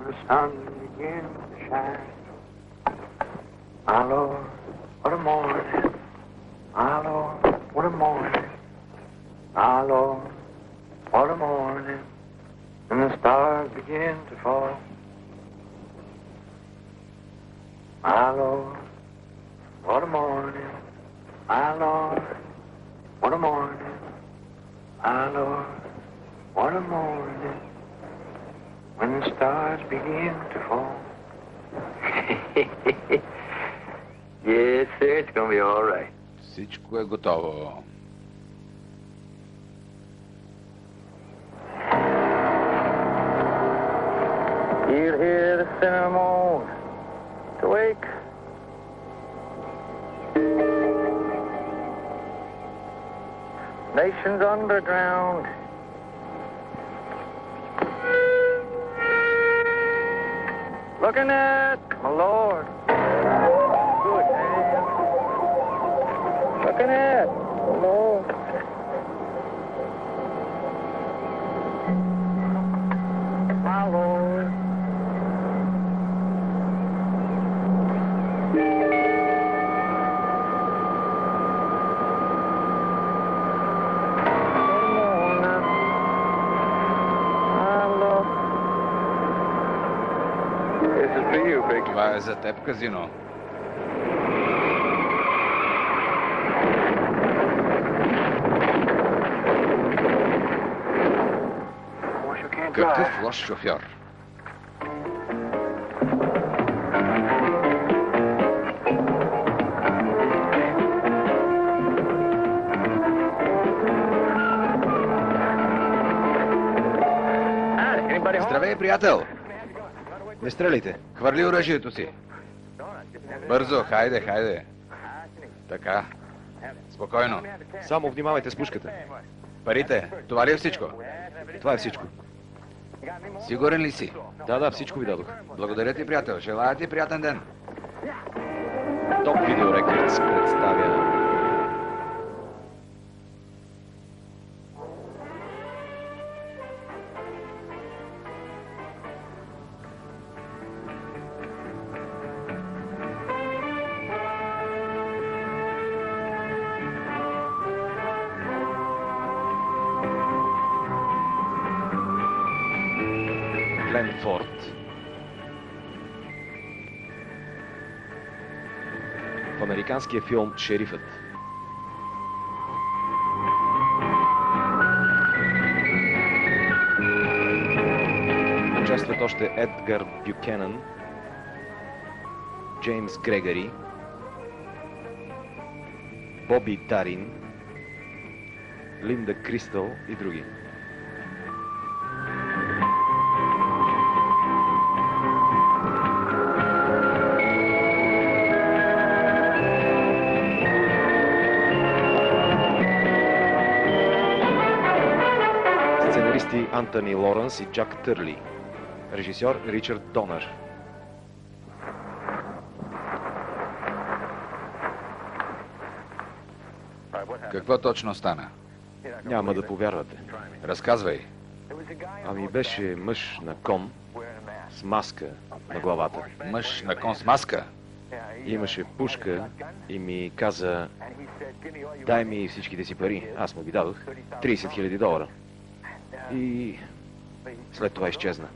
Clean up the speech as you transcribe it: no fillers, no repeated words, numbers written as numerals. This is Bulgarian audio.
the sun begins to shine. My Lord, what a morning. My Lord, what a morning. My Lord, what a morning. And the stars begin to fall. My Lord, what a morning. My Lord, what a morning. My Lord, what a morning. When the stars begin to fall. Yes, sir, it's going to be all right. Всичко е готово. You'll hear the sinner moan to wake. Nations underground. Looking at my Lord. Good hand. Looking at my Lord. My Lord. This is for you, Big. Това е за теб, казино. Какъв лош шофьор. Здравей, приятел! Не стреляйте. Хвърли оръжието си. Бързо, хайде, хайде. Така. Спокойно. Само внимавайте с пушката. Парите, това ли е всичко? Това е всичко. Сигурен ли си? Да, всичко ви дадох. Благодаря ти, приятел. Желая ти приятен ден. Топ Видео Рекордс представя Глен Форд в американския филм "Шерифът". Участват още Едгар Бюкенън, Джеймс Грегори, Боби Дарин, Линда Кристъл и други. Сценаристи Антони Лоренс и Джак Търли. Режисьор Ричард Донър. Какво точно стана? Няма да повярвате. Разказвай. Ами беше мъж на кон с маска на главата. Мъж на кон с маска? Имаше пушка и ми каза: дай ми всичките си пари. Аз му ги дадох. $30,000. И след това изчезна.